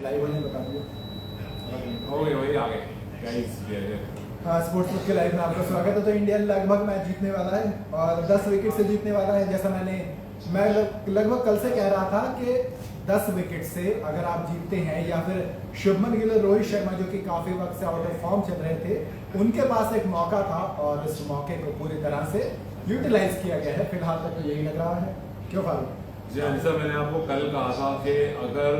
Live होने बता दियो। वही आ गए गाइस। हाँ, स्पोर्ट्स बुक के लाइव में आपका स्वागत है। तो इंडिया लगभग मैच जीतने वाला है और 10 विकेट से जीतने वाला है। जैसा मैं लगभग कल से कह रहा था कि 10 विकेट से अगर आप जीतते हैं, या फिर शुभमन गिल और रोहित शर्मा जो कि काफी वक्त से आउट ऑफ फॉर्म चल रहे थे, उनके पास एक मौका था और इस मौके को पूरी तरह से यूटिलाइज किया गया है। फिलहाल तक तो यही लग रहा है। क्यों फारूक? जी हाँ, जैसा मैंने आपको कल कहा था कि अगर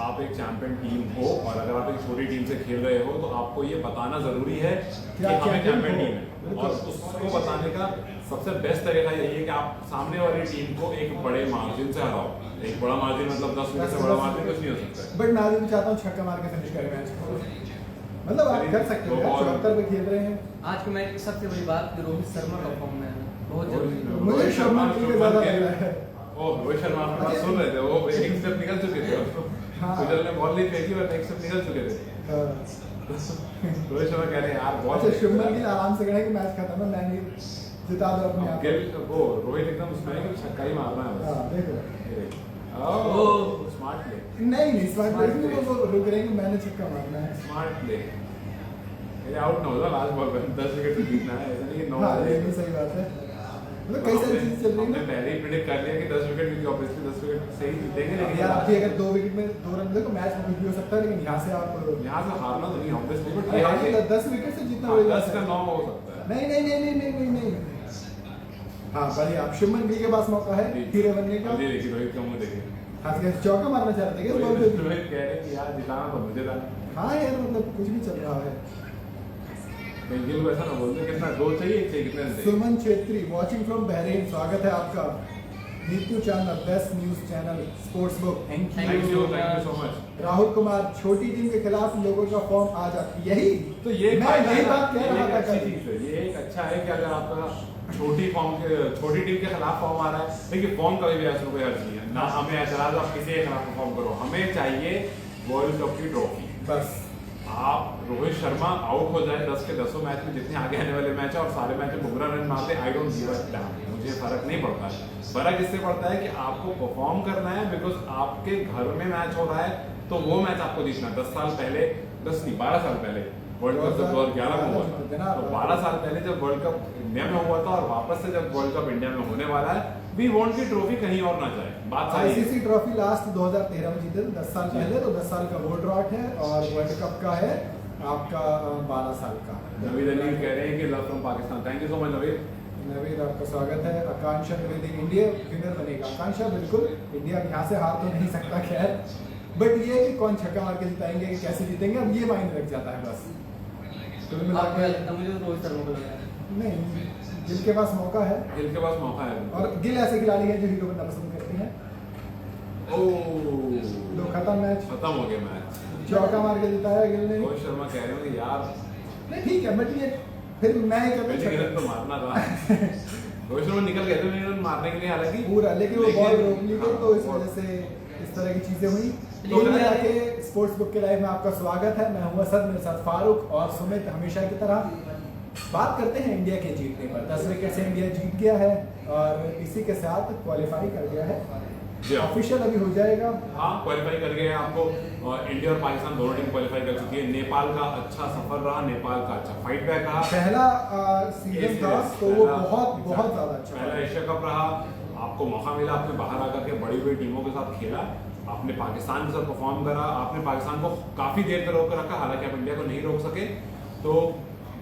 आप एक चैंपियन टीम हो और अगर आप एक छोटी टीम से खेल रहे हो तो आपको ये बताना जरूरी है कि हम एक चैंपियन टीम है, और उसको बताने का सबसे बेस्ट तरीका यही है कि आप सामने वाली टीम को एक बड़े मार्जिन से हराओ। एक बड़ा मार्जिन मतलब 10 विकेट से बड़ा मार्जिन कुछ नहीं हो सकता। बट मैं भी चाहता हूँ छक्का मार के फिनिश करें मैच को। मतलब आप कर सकते हो, 74 पे खेल रहे हैं। आज के मैच की सबसे बड़ी बात रोहित शर्मा का फॉर्म है, बहुत जरूरी। मुझे शर्मा की ज्यादा लग रहा है। रोहित शर्मा आपके पास सुन रहे थे, वो एक स्टेप निकल चुके थे। गुजर ने बॉल नहीं फेंकी बट एक स्टेप निकल चुके थे। रोहित शर्मा कह रहे हैं यार बॉल। अच्छा, शुभमन गिल आराम से कहे कि मैच खत्म है, मैं नहीं जिता दो अपने आप। गिल वो रोहित एकदम उसमें है कि छक्का ही मारना है बस। हां देखो, ओह स्मार्ट प्ले। नहीं स्मार्ट प्ले नहीं, वो रुक रहे हैं कि मैंने छक्का मारना है। Smart play. ये आउट ना हो लास्ट बॉल पे 10 विकेट से जीतना है, ऐसा नहीं कि 9। हां, ये भी सही बात है। मतलब कई सारी चीजें चल रही हैं। हमने पहले ही प्रेडिक्ट कर लिया कि 10 विकेट, क्योंकि ऑब्वियसली 10 विकेट से ही जीतेंगे। लेकिन यार आपकी अगर 2 विकेट में 2 रन मिले तो मैच में कुछ भी हो सकता है, लेकिन यहाँ से आप यहाँ से हारना तो नहीं ऑब्वियसली, बट ये है कि 10 विकेट से जीतना बड़ी बात 10 का है। 9 हो सकता है। नहीं। हाँ बढ़िया, आप शुभमन गिल के पास मौका है हीरो बनने का। ये देखिए रोहित का मुंह देखिए। हाँ, चौका मारना चाहते थे क्या इस बॉल पे? रोहित कह रहे हैं कि यार जिताना तो मुझे था। हाँ यार, मतलब कुछ भी चल रहा है। गिल को ऐसा ना बोलते, कितना गोल चाहिए, एक चाहिए कितने चाहिए। Suman Chhetri watching from Bahrain, स्वागत है आपका। Neetu Chanda, best news channel sports book, thank you so much. Rahul Kumar, छोटी टीम के खिलाफ लोगों का फॉर्म आ जाती, यही तो ये मैं यही बात कह रहा था अच्छी कल। चीज है। ये एक अच्छा है कि अगर आपका छोटी टीम के खिलाफ फॉर्म आ रहा है, देखिए फॉर्म कभी भी ऐसा कोई अर्ज नहीं है ना, हमें ऐतराज आप किसी के खिलाफ फॉर्म करो, हमें चाहिए वर्ल्ड कप की ट्रॉफी बस। आप रोहित शर्मा आउट हो जाए 10 के 10 मैच में, जितने आगे आने वाले मैच है, और सारे मैच में बुमराह रन मारते, I don't give a dam, मुझे फर्क नहीं पड़ता है। फर्क इससे पड़ता है कि आपको परफॉर्म करना है, बिकॉज आपके घर में मैच हो रहा है तो वो मैच आपको जीतना है। 10 साल पहले, 10 नहीं 12 साल पहले वर्ल्ड कप जब 2011 में हुआ था, तो 12 साल पहले जब वर्ल्ड कप इंडिया में हुआ था और वापस से जब वर्ल्ड कप इंडिया में होने वाला है, वी वांट की ट्रॉफी कहीं और ना जाए। बात सही है। आईसीसी ट्रॉफी लास्ट 2013 में जीते थे, 10 साल पहले, तो 10 साल का वो ड्रॉट है और वर्ल्ड कप का है आपका 12 साल का। नवीद अली कह रहे हैं कि love from Pakistan, thank you so much Naveed. Naveed आपका स्वागत है। आकांक्षा द्विवेदी, इंडिया विनर बनेगा। आकांक्षा बिल्कुल, इंडिया यहाँ से हार तो नहीं सकता खैर, बट ये है कि कौन छक्का मार के जिताएंगे, कैसे जीतेंगे, अब ये माइंड रख जाता है बस। तो मुझे रोहित शर्मा को लग रहा है नहीं, गिल के पास मौका है। गिल के पास मौका है, और गिल ऐसे खिलाड़ी है जो हीरो बनना पसंद करते हैं। ओह खत्म मैच, खत्म हो गया मैच। चौका मार के जिताया गिल ने। रोहित शर्मा कह रहे हो यार नहीं ठीक है, बट ये फिर मैं तो मारना था। रोहित शर्मा निकल गए थे रन मारने के लिए, हालांकि पूरा, लेकिन वो बॉल रोक ली गई, तो इस वजह से इस तरह की चीजें हुई। तो आके स्पोर्ट्स बुक के लाइव में आपका स्वागत है। मैं हूं असद, मेरे साथ फारूक और सुमित। हमेशा की तरह बात करते हैं इंडिया के जीतने पर। 10 विकेट से इंडिया जीत गया है और इसी के साथ क्वालिफाई कर गया है, ऑफिशियल अभी हो जाएगा। हाँ, क्वालिफाई कर गए हैं। आपको इंडिया और पाकिस्तान दोनों टीम क्वालिफाई कर चुकी है। नेपाल का अच्छा सफर रहा, नेपाल का अच्छा फाइट बैक रहा। पहला सीजन था तो वो बहुत ज्यादा अच्छा, पहला एशिया कप रहा। आपको मौका मिला, आपने बाहर आकर के बड़ी बड़ी टीमों के साथ खेला, आपने पाकिस्तान के साथ परफॉर्म करा, आपने पाकिस्तान को काफी देर तक रोक कर रखा, हालांकि आप इंडिया को नहीं रोक सके, तो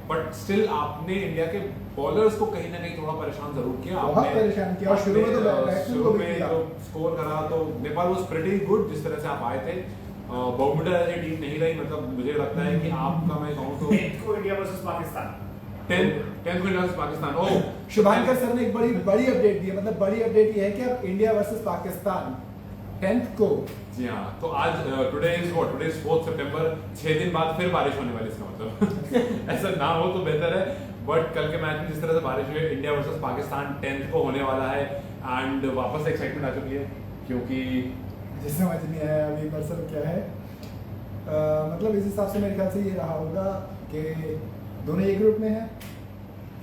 बट स्टिल आपने इंडिया के बॉलर्स को कहीं ना कहीं थोड़ा परेशान जरूर किया। बहुत परेशान किया। और शुरू में तो बैट्समैन को भी किया। जो स्कोर करा तो नेपाल वाज प्रीटी गुड जिस तरह से आप आए थे। बर्मुडा ऐसी टीम नहीं रही, मतलब मुझे लगता है कि आपका, मैं कहूं तो 10th को इंडिया वर्सेस पाकिस्तान, 10th को इंडिया वर्सेस पाकिस्तान। ओह, शुभांकर सर ने एक बड़ी अपडेट दी है। मतलब बड़ी अपडेट ये है कि अब इंडिया वर्सेस पाकिस्तान 10th को। जी हाँ, तो आज टुडे इज 4th सितंबर, 6 दिन बाद फिर बारिश होने वाली, इसका मतलब ऐसा ना हो तो बेहतर है। बट कल के मैच में जिस तरह से बारिश हुई, इंडिया वर्सेस पाकिस्तान 10th को होने वाला है एंड वापस से एक्साइटमेंट आ चुकी है, क्योंकि मुझे समझ नहीं आया अभी मकसद क्या है। मतलब इस हिसाब से मेरे ख्याल से ये रहा होगा कि दोनों एक ग्रुप में है,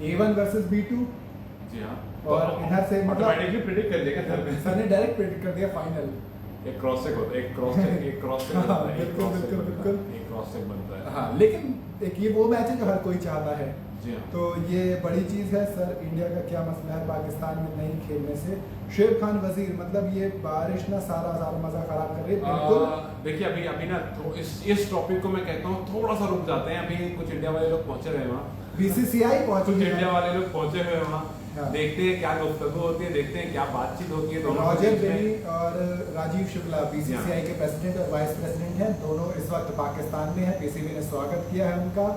A1 वर्सेस B2। जी हाँ, और इधर से मतलब ऑटोमेटिकली प्रेडिक्ट कर देगा सर ने डायरेक्ट प्रेडिक्ट कर दिया फाइनल। एक क्रॉस चेक होता है, एक क्रॉस चेक हाँ, बनता है, एक बिल्कुल, क्रॉस चेक बिल्कुल, बनता है, बिल्कुल। एक क्रॉस चेक बनता है। हाँ, लेकिन एक ये वो मैच है जो हर कोई चाहता है। जी हाँ। तो ये बड़ी चीज़ है सर। इंडिया का क्या मसला है पाकिस्तान में नहीं खेलने से? शुएब खान वजीर, मतलब ये बारिश ना सारा मजा खराब कर रही है बिल्कुल। देखिए अभी ना तो इस टॉपिक को मैं कहता हूँ थोड़ा सा रुक जाते हैं। अभी कुछ इंडिया वाले लोग पहुंचे रहे हैं वहाँ, बीसीसीआई कुछ पहुंची इंडिया है। वाले लोग पहुंचे हुए हैं वहाँ। हाँ। देखते हैं क्या गुफ्तगू होती है, देखते हैं क्या बातचीत होती है दोनों के रॉजर बीच में। बेनी और राजीव शुक्ला बीसीसीआई के प्रेसिडेंट और वाइस प्रेसिडेंट हैं, दोनों इस वक्त पाकिस्तान में हैं। पीसीबी ने स्वागत किया है उनका।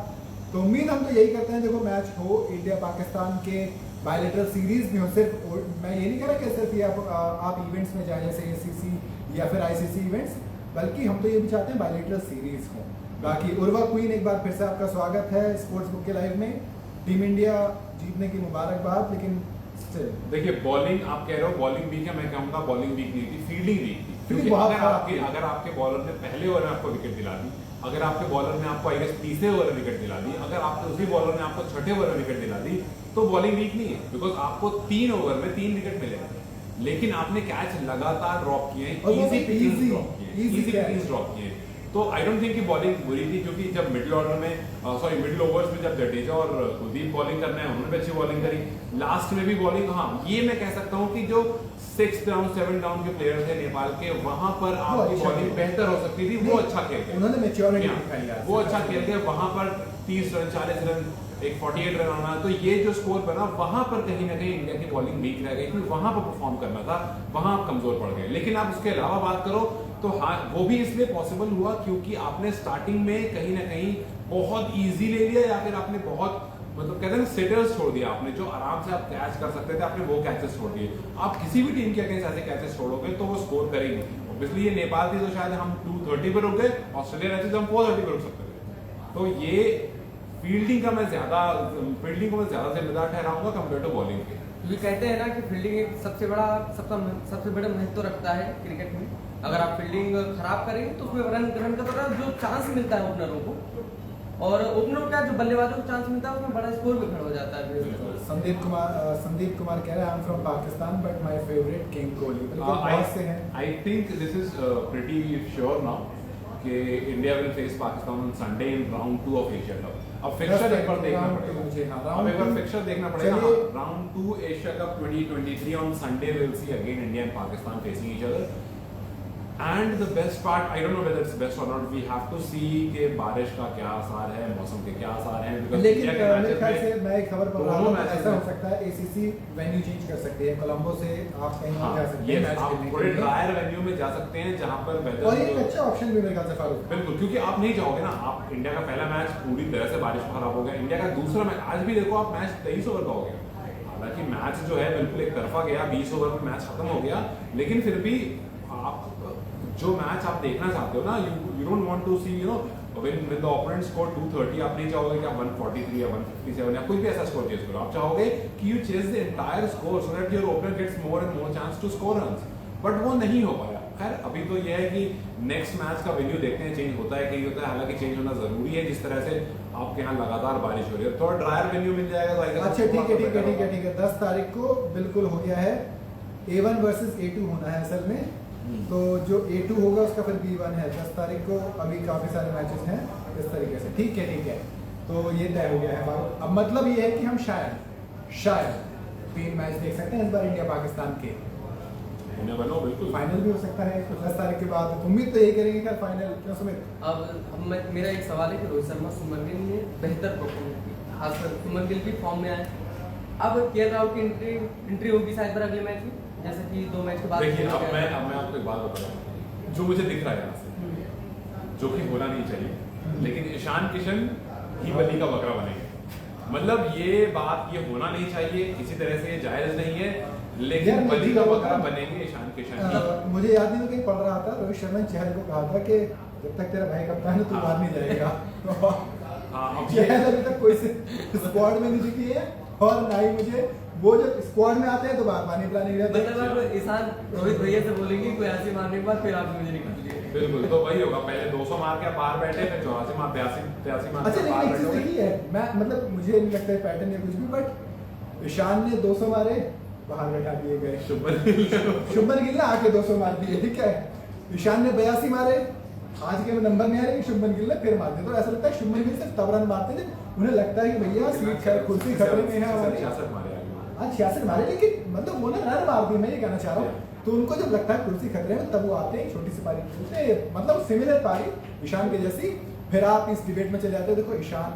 तो उम्मीद हम तो यही करते हैं देखो मैच हो, इंडिया पाकिस्तान के बायलैटरल सीरीज भी हो। सिर्फ मैं ये नहीं कह रहा कि सिर्फ ये आप इवेंट्स में जाएं जैसे एसीसी या फिर आईसीसी इवेंट्स, बल्कि हम तो ये भी चाहते हैं बायलैटरल सीरीज हो। बाकी उर्वा क्वीन, एक बार फिर से आपका स्वागत है स्पोर्ट्स बुक के लाइव में। टीम इंडिया जीतने की मुबारकबाद, लेकिन देखिए बॉलिंग आप कह रहे हो बॉलिंग वीक है, मैं कहूंगा बॉलिंग वीक नहीं थी, फील्डिंग वीक थी। क्योंकि बहुत अगर आपके बॉलर ने पहले ओवर में आपको विकेट दिला दी, अगर आपके बॉलर ने आपको आई गेस तीसरे ओवर में विकेट दिला दी, अगर आपके उसी बॉलर ने आपको छठे ओवर में विकेट दिला दी, तो बॉलिंग वीक नहीं है। बिकॉज आपको 3 ओवर में 3 विकेट मिले, लेकिन आपने कैच लगातार ड्रॉप किए, इजी पिकिंग्स ड्रॉप किए, इजी पिकिंग्स ड्रॉप किए। तो आई डोंट थिंक कि बॉलिंग बुरी थी, क्योंकि जब मिडिल ऑर्डर में मिडिल ओवर्स में जब जडेजा और कुलदीप बॉलिंग करना है, उन्होंने भी अच्छी बॉलिंग करी। लास्ट में भी बॉलिंग, हाँ ये मैं कह सकता हूँ कि जो 6 डाउन 7 डाउन के प्लेयर थे नेपाल के, वहां पर आपकी बॉलिंग बेहतर हो सकती थी। वो अच्छा खेल गए, उन्होंने मैच्योरिटी दिखाई यार, वो अच्छा खेल गए। वहां पर 30 रन 40 रन एक 48 रन आना, तो ये जो स्कोर बना वहां पर कहीं ना कहीं इंडिया की बॉलिंग वीक रह गई, क्योंकि वहां पर परफॉर्म करना था, वहां आप कमजोर पड़ गए। लेकिन आप उसके अलावा बात करो तो हाँ, वो भी इसलिए पॉसिबल हुआ क्योंकि आपने स्टार्टिंग में कहीं ना कहीं बहुत इजी ले लिया, या फिर आपने बहुत मतलब कहते हैं ना सेटर्स छोड़ दिया आपने, जो आराम से आप कैच कर सकते थे, आपने वो कैचेस छोड़ दिए। आप किसी भी टीम के अगेंस्ट ऐसे कैचेस छोड़ोगे तो वो स्कोर करेगी। ऑब्वियसली ये नेपाल थी तो शायद हम 230 पे रुक गए, ऑस्ट्रेलिया रहती तो हम 430 पे रुक सकते थे। तो ये फील्डिंग को मैं ज्यादा जिम्मेदार ठहराऊंगा कंपेयर टू बॉलिंग के। ये कहते हैं ना कि फील्डिंग एक सबसे बड़ा महत्व रखता है क्रिकेट में। अगर आप फील्डिंग खराब करेंगे तो उसमें रन का थोड़ा जो चांस मिलता है ओपनरों को, और ओपनर का जो बल्लेबाजों को चांस मिलता है उसमें बड़ा स्कोर भी खड़ा हो जाता है। संदीप कुमार कह रहे हैं I am from Pakistan but my favourite king Kohli. बहुत से हैं। I think this is pretty sure now कि India will face Pakistan on Sunday in round 2 of Asia cup. अब फिक्सचर एक बार देखना पड़ेगा, अब एक बार फिक्सचर देखना पड़ेगा। Round 2 Asia cup 2023 on Sunday will see again India and Pakistan facing each other. And the best part, I don't know whether it's best और नॉट, वी हैव टू सी कि बारिश का क्या आसार है, मौसम के क्या आसार हैं। लेकिन मेरे ख्याल से मैं एक खबर पढ़ रहा हूं, ऐसा हो सकता है एसीसी वेन्यू चेंज कर सकती है, कोलंबो से आप कहीं और जा सकते हैं मैच खेलने के थोड़े लिए। ड्रायर वेन्यू में जा सकते हैं जहां पर वेदर, और ये एक अच्छा ऑप्शन भी मेरे ख्याल से फारूक। बिल्कुल, क्योंकि आप नहीं चाहोगे ना, आप इंडिया का पहला मैच पूरी तरह से बारिश में खराब हो गया, इंडिया का दूसरा मैच आज भी देखो आप मैच 23 ओवर का हो गया। हालांकि मैच जो है बिल्कुल एक तरफा गया, 20 ओवर में मैच खत्म हो गया, लेकिन फिर भी आप जो मैच आप देखना चाहते हो ना, you don't want to see when the opponent score 230, आप नहीं चाहोगे कि आप 143 या 157 या कोई भी ऐसा स्कोर चेस करो। आप चाहोगे कि you chase the entire score so that your opponent gets more and more chance to score runs, but वो नहीं हो पाया। खैर अभी तो ये है कि नेक्स्ट मैच का वेन्यू देखते हैं चेंज होता है कि नहीं होता है। हालांकि चेंज होना जरूरी है, जिस तरह से आपके यहाँ लगातार बारिश हो रही है, थोड़ा ड्रायर वेन्यू मिल जाएगा तो आएगा। अच्छा ठीक है 10 तारीख को बिल्कुल हो गया है। A1 वर्सेस A2 होना है असल में, तो जो A2 होगा उसका फिर B1 है 10 तारीख को। अभी काफी सारे मैचेस हैं इस तरीके से। ठीक है, तो ये तय हो गया है फारूक। अब मतलब ये है कि हम शायद 3 मैच देख सकते हैं इस बार इंडिया पाकिस्तान के। बिल्कुल फाइनल भी हो सकता है 10 तारीख के बाद। उम्मीद तो यही करेंगे कि फाइनल, क्यों सुमित? अब मेरा एक सवाल है कि रोहित शर्मा सुमन गिल ने बेहतर परफॉर्मेंस की, खासकर सुमन गिल भी फॉर्म में आए। अब केएल राहुल की एंट्री होगी शायद पर अगले मैच में, जैसे कि 2 मैच के बाद। देखिए अब मैं आपको एक बात बता रहा हूँ जो मुझे दिख रहा है यहाँ से, जो कि होना नहीं चाहिए, लेकिन ईशान किशन ही बली का बकरा बनेंगे। मतलब ये बात ये होना नहीं चाहिए, किसी तरह से जायज नहीं है, लेकिन बली का बकरा बनेंगे ईशान किशन। मुझे याद नहीं, कहीं पढ़ रहा था रोहित शर्मा ने चहल को कहा था कि जब तक तेरा भाई कप्तान है तू बाहर नहीं जाएगा। चहल अभी तक कोई स्क्वाड में नहीं दिखी है, और ना ही मुझे वो जब स्क्वाड में आते हैं तो बात पानी पिलाने के मतलब ईशान रोहित भैया से बोलेंगे कोई ऐसी मारने के बाद फिर आप मुझे निकाल लिए। बिल्कुल, तो वही होगा, पहले 200 मार के बाहर बैठे, फिर 84 मार 83 मार। अच्छा लेकिन एक चीज देखी है, मैं मतलब मुझे नहीं लगता है पैटर्न या कुछ भी, बट ईशान ने 200 मारे बाहर बैठा दिए गए, शुभमन गिल ने आके 200 मार दिए। ठीक है, ईशान ने 82 मारे, आज के नंबर नहीं आ रहे, शुभमन गिल ने फिर मार दिया। तो ऐसा लगता है शुभमन गिल सिर्फ तब रन मारते थे उन्हें लगता है कि भैया सीट कुर्सी खतरे में है हमारी। 66 मारे हाँ 66 मारे, लेकिन मतलब वो ना रन मार दिए, मैं ये कहना चाह रहा हूँ। तो उनको जब लगता है कुर्सी खतरे में तब वो आते हैं, छोटी सी पारी खेलते हैं, मतलब सिमिलर पारी ईशान के जैसी। फिर आप इस डिबेट में चले जाते हो, देखो ईशान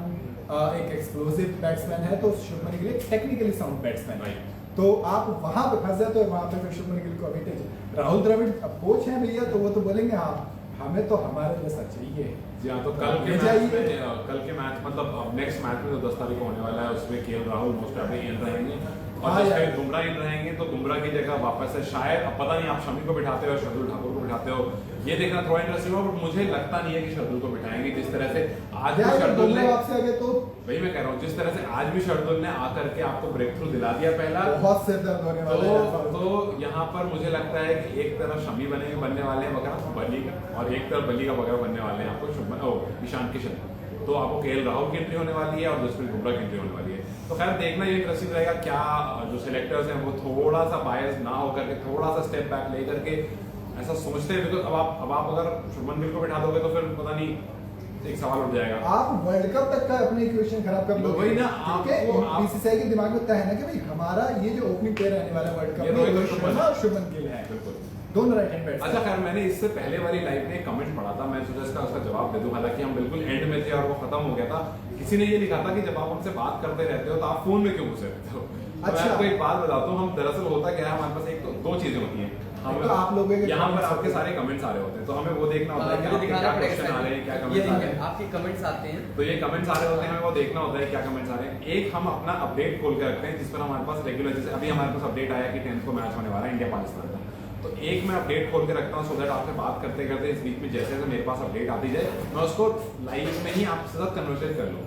एक एक्सप्लोसिव बैट्समैन है तो Shubman Gill technically sound batsman है, तो आप वहां पे फंस जाते हो, वहां पे फिर शुभमन गिल को एडवांटेज। राहुल द्रविड़ अब कोच है भैया, तो वो तो बोलेंगे हाँ हमें तो हमारे जैसा चाहिए। जी हाँ, तो कल के मैच मतलब अब नेक्स्ट मैच में जो 10 तारीख को होने वाला है उसमें KL Rahul most probably in रहेंगे और जब बुमराह इन रहेंगे तो बुमराह की जगह वापस से शायद, अब पता नहीं आप शमी को बिठाते हो शार्दुल ठाकुर को बिठाते हो, ये देखना थोड़ा इंटरेस्टिंग होगा, बट मुझे लगता नहीं है कि शार्दुल को बिठाएंगे। जिस तरह से आज भी शार्दुल ने आपसे आगे तो वही मैं कह रहा हूँ, जिस तरह से आज भी शार्दुल ने आकर के आपको ब्रेक थ्रू दिला दिया पहला, बहुत सिर दर्द होने वाला है। तो यहाँ पर मुझे लगता है कि एक तरफ शमी बनने वाले हैं वगैरह बली का, और एक तरफ बली का वगैरह बनने वाले हैं आपको शुभमन ईशान किशन, तो आपको केएल राहुल की एंट्री होने वाली है और जसप्रीत बुमराह की एंट्री होने वाली है। तो खैर देखना ये इंटरेस्टिंग रहेगा, क्या जो सिलेक्टर्स हैं वो थोड़ा सा बायस ना होकर के थोड़ा सा स्टेप बैक ले करके ऐसा सोचते हैं। बिकॉज अब आप अगर शुभमन गिल को बिठा दोगे तो फिर पता नहीं एक सवाल उठ जाएगा, आप वर्ल्ड कप तक का अपने इक्वेशन खराब कर लोगे। वही ना, बीसीसीआई के दिमाग में तय है ना कि भाई हमारा ये जो ओपनिंग प्लेयर रहने वाला वर्ल्ड कप में रोहित शर्मा और शुभमन गिल है, बिल्कुल दोनों राइट हैंड बैट्समैन। अच्छा खैर मैंने इससे पहले वाली लाइव में एक कमेंट पढ़ा था, मैं सोचा इसका उसका जवाब दे दूं, हालांकि हम बिल्कुल एंड में थे और वो खत्म हो गया था। किसी ने ये लिखा था कि जब आप हमसे बात करते रहते हो तो आप फोन में क्यों घुसे रहते हो। अच्छा, मैं आपको एक बात बताता हूँ, हम दरअसल होता क्या है, हमारे पास एक तो दो चीजें होती हैं, हम तो आप लोगों के यहाँ पर आपके सारे कमेंट्स आ रहे होते हैं, तो हमें वो देखना होता है कि आपके क्या क्वेश्चन आ रहे हैं, क्या कमेंट्स आ रहे हैं, आपके कमेंट्स आते हैं, तो ये कमेंट्स आ रहे होते हैं, हमें वो देखना होता है क्या कमेंट्स आ रहे हैं। एक हम अपना अपडेट खोल कर रखते हैं जिस पर हमारे पास रेगुलर, जैसे अभी हमारे पास अपडेट आया कि 10th को मैच होने वाला है इंडिया पाकिस्तान का, तो एक मैं अपडेट खोल के रखता हूँ सो दैट आपसे बात करते करते इस बीच में जैसे जैसे मेरे पास अपडेट आती जाए मैं उसको लाइव में ही आपके साथ कन्वर्सेट कर लूँ।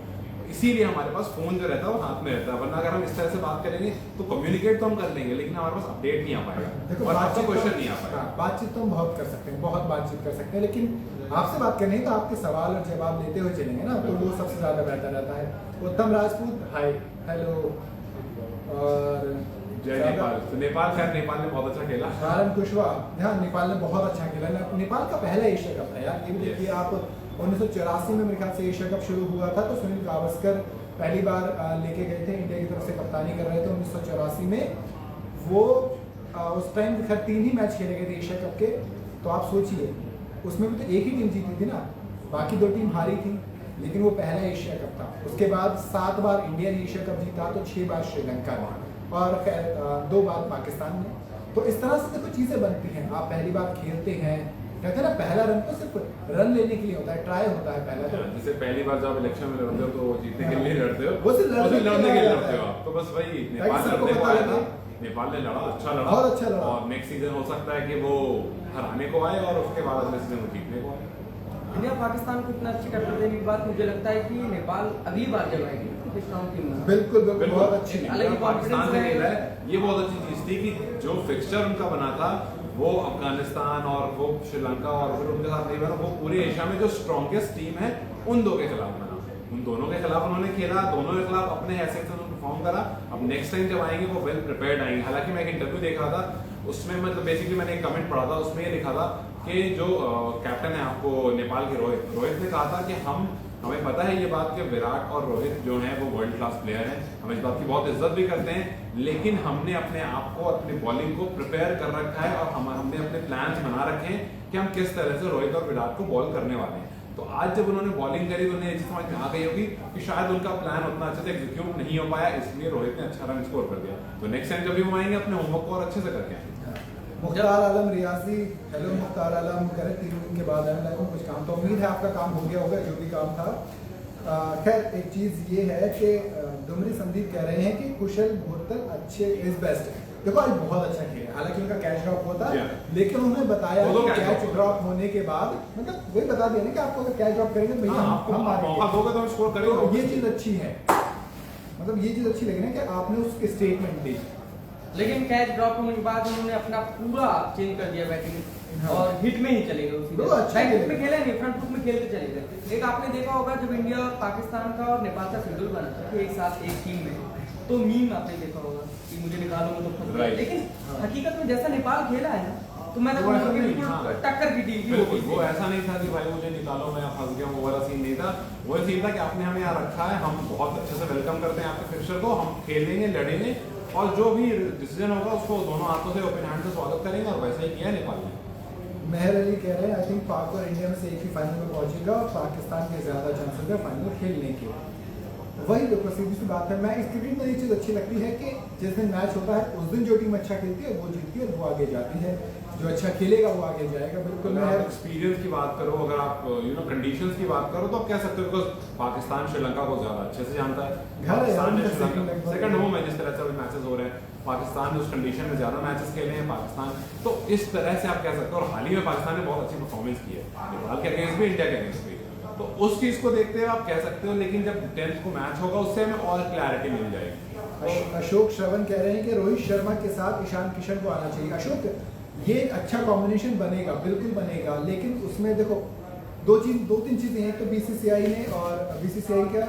इसीलिए हमारे पास फोन जो रहता है वो हाथ में रहता है, वरना अगर हम इस तरह से बात करेंगे तो कम्युनिकेट तो हम कर लेंगे लेकिन हमारे पास अपडेट नहीं आ पाएगा और आपका क्वेश्चन नहीं आ पाएगा। बातचीत तो हम बहुत कर सकते हैं, बहुत बातचीत कर सकते हैं, लेकिन आपसे बात करनी है तो आपके सवाल और जवाब लेते हुए चलेंगे ना, तो वो सबसे ज्यादा बेहतर रहता है। उत्तम राजपूत हाय हेलो, और जय नेपाल। तो नेपाल खैर नेपाल ने बहुत अच्छा खेला। नारायण कुशवाहा, हाँ नेपाल ने बहुत अच्छा खेला, नेपाल का पहला एशिया कप था यार, ये भी देखिए आप 1984 में मेरे ख्याल से एशिया कप शुरू हुआ था, तो सुनील गावस्कर पहली बार लेके गए थे, इंडिया की तरफ से कप्तानी कर रहे थे 1984 में। वो उस टाइम खैर 3 ही मैच खेले गए थे एशिया कप के, तो आप सोचिए उसमें भी तो एक ही टीम जीती थी ना, बाकी 2 टीम हारी थी, लेकिन वो पहला एशिया कप था। उसके बाद 7 बार इंडिया ने एशिया कप जीता, तो 6 बार श्रीलंका ने, और खैर 2 बार पाकिस्तान ने। तो इस तरह से देखो चीजें बनती हैं, आप पहली बार खेलते हैं, कहते हैं ना पहला रन तो सिर्फ रन लेने के लिए होता है, ट्राई होता है पहला। तो जैसे पहली बार जब इलेक्शन में लड़ते हो तो जीतने के लिए लड़ते हो, वो सिर्फ लड़ने के लिए लड़ते हो आप, तो बस वही नेपाल लड़ने को आया था, नेपाल ने लड़ा, अच्छा लड़ा, बहुत अच्छा लड़ा, और नेक्स्ट सीजन हो सकता है कि वो हराने को आए और उसके बाद अगले सीजन वो जीतने को आए। इंडिया पाकिस्तान को इतना अच्छी टक्कर देने के बाद मुझे लगता है कि नेपाल अगली बार जब आएगी बिल्कुल बहुत अच्छी पाकिस्तान से खेला है, ये बहुत अच्छी चीज थी कि जो फिक्सचर उनका बना था वो अफगानिस्तान और वो श्रीलंका और फिर उनके साथ नहीं बना, वो पूरे एशिया में जो स्ट्रॉन्गेस्ट टीम है उन 2 के खिलाफ बना, उन दोनों के खिलाफ उन्होंने खेला, दोनों के खिलाफ अपने हैसियत से उन्होंने परफॉर्म करा। अब नेक्स्ट टाइम जब आएंगे वो वेल प्रिपेयर्ड आएंगे। हालांकि मैं एक इंटरव्यू देख रहा था, उसमें मतलब बेसिकली मैंने एक कमेंट पढ़ा था, उसमें ये लिखा था कि जो कैप्टन है आपको नेपाल के रोहित ने कहा था कि हमें पता है ये बात कि विराट और रोहित जो हैं वो वर्ल्ड क्लास प्लेयर हैं, हम इस बात की बहुत इज्जत भी करते हैं, लेकिन हमने अपने आप को अपनी बॉलिंग को प्रिपेयर कर रखा है और हमने अपने प्लान्स बना रखे हैं कि हम किस तरह से रोहित और विराट को बॉल करने वाले हैं। तो आज जब उन्होंने बॉलिंग करी तो उन्हें ये चीज समझ में आ गई होगी कि शायद उनका प्लान उतना अच्छे से एग्जीक्यूट नहीं हो पाया, इसलिए रोहित ने अच्छा रन स्कोर कर दिया। तो नेक्स्ट टाइम जब भी वो आएंगे अपने होमवर्क को और अच्छे से करके आएंगे। मुख्तार आलम रियासी, हेलो मुख्तार आलम, कह रहे 3 दिन के बाद आने लगा कुछ काम, तो उम्मीद है आपका काम हो गया होगा जो भी काम था। खैर एक चीज ये है कि डुमरी संदीप कह रहे हैं कि कुशल भोरतल अच्छे इज बेस्ट। देखो आज बहुत अच्छा खेला, हालांकि उनका कैच ड्रॉप हुआ था, लेकिन उन्होंने बताया कि कैच ड्रॉप होने के बाद मतलब वही बता दिया ना कि आपको अगर कैच ड्रॉप करेंगे तो भैया हम मौका दोगे तो हम स्कोर करेंगे। ये चीज अच्छी है, मतलब ये चीज अच्छी लगी ना कि आपने उसके स्टेटमेंट दी, लेकिन कैच ड्रॉप होने के बाद उन्होंने अपना पूरा चेंज कर दिया बैटिंग, और हिट में ही चले गए उसी में खेले नहीं, फ्रंट फुट में खेलते चले गए। एक आपने देखा होगा जब इंडिया पाकिस्तान का और नेपाल का शेड्यूल बना था कि एक साथ एक टीम में, तो मीम आपने देखा होगा कि मुझे निकालो तो लेकिन हकीकत में जैसा नेपाल खेला है ना तो मैं तो वो ऐसा कहूंगा कि नहीं, बिल्कुल हाँ। टक्कर की टीम बिल्कुल, वो ऐसा नहीं था कि भाई मुझे निकालो मैं फंस गया हूँ, वो वाला सीन नहीं था। वो सीन था कि आपने हमें यहाँ रखा है, हम बहुत अच्छे से वेलकम करते हैं आपके फिक्सचर को, हम खेलेंगे, लड़ेंगे और जो भी डिसीजन होगा उसको दोनों हाथों से ओपन हैंड से स्वागत करेंगे, और वैसा ही किया नेपाल ने। मेहर अली कह रहे हैं आई थिंक पाक और इंडिया में से एक ही फाइनल में पहुंचेगा और पाकिस्तान के ज़्यादा चांसेस है फाइनल खेलने के। वही देखो सीधी सी बात है, मैं इस क्रिकेट में ये चीज़ अच्छी लगती है कि जिस दिन मैच होता है उस दिन जो टीम अच्छा खेलती है वो जीतती है, वो आगे जाती है, जो अच्छा खेलेगा वो आगे जाएगा। बिल्कुल अगर मैं आप एक्सपीरियंस की बात करो, अगर आप कंडीशंस की बात करो, तो आप कह सकते हो बिकॉज पाकिस्तान श्रीलंका को ज्यादा अच्छे से जानता है। घर है, पाकिस्तान ने उनका श्रीलंका second सेकंड होम है, जिस तरह से अभी मैचेस हो रहे हैं, पाकिस्तान ने उस कंडीशन में ज्यादा मैचेस खेले हैं पाकिस्तान, तो इस तरह से आप कह सकते हो। और हाल ही में पाकिस्तान ने बहुत अच्छी परफॉर्मेंस की है नेपाल के अगेंस्ट भी, इंडिया के अगेंस्ट भी, तो उस चीज को देखते हुए आप कह सकते हो। लेकिन जब 10th को मैच होगा उससे हमें और क्लैरिटी मिल जाएगी। अशोक श्रवण कह रहे हैं कि रोहित शर्मा के साथ ईशान किशन को आना चाहिए। अशोक, ये एक अच्छा कॉम्बिनेशन बनेगा, बिल्कुल बनेगा, लेकिन उसमें देखो दो तीन चीजें हैं। तो बीसीसीआई ने, और बीसीसीआई का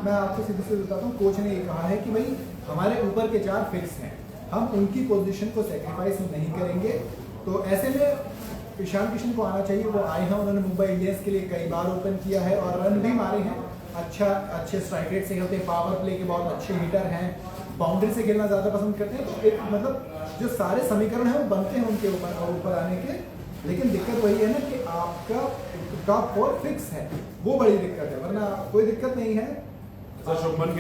मैं आपको सीधे से बताता हूँ, कोच ने ये कहा है कि भाई हमारे ऊपर के 4 फिक्स हैं, हम उनकी पोजीशन को सेक्रीफाइस नहीं करेंगे। तो ऐसे में ईशान किशन को आना चाहिए। वो आए हैं, उन्होंने मुंबई इंडियंस के लिए कई बार ओपन किया है और रन भी मारे हैं। अच्छे स्ट्राइक रेट से होते हैं, पावर प्ले के बहुत अच्छे हिटर हैं, बाउंड्री से खेलना ज़्यादा पसंद करते हैं। तो एक मतलब जो सारे समीकरण हैं वो बनते हैं उनके ऊपर आने के। लेकिन दिक्कत वही है ना कि आपका टॉप 4 फिक्स है, वो बड़ी दिक्कत है, वरना कोई दिक्कत नहीं है। शुभमन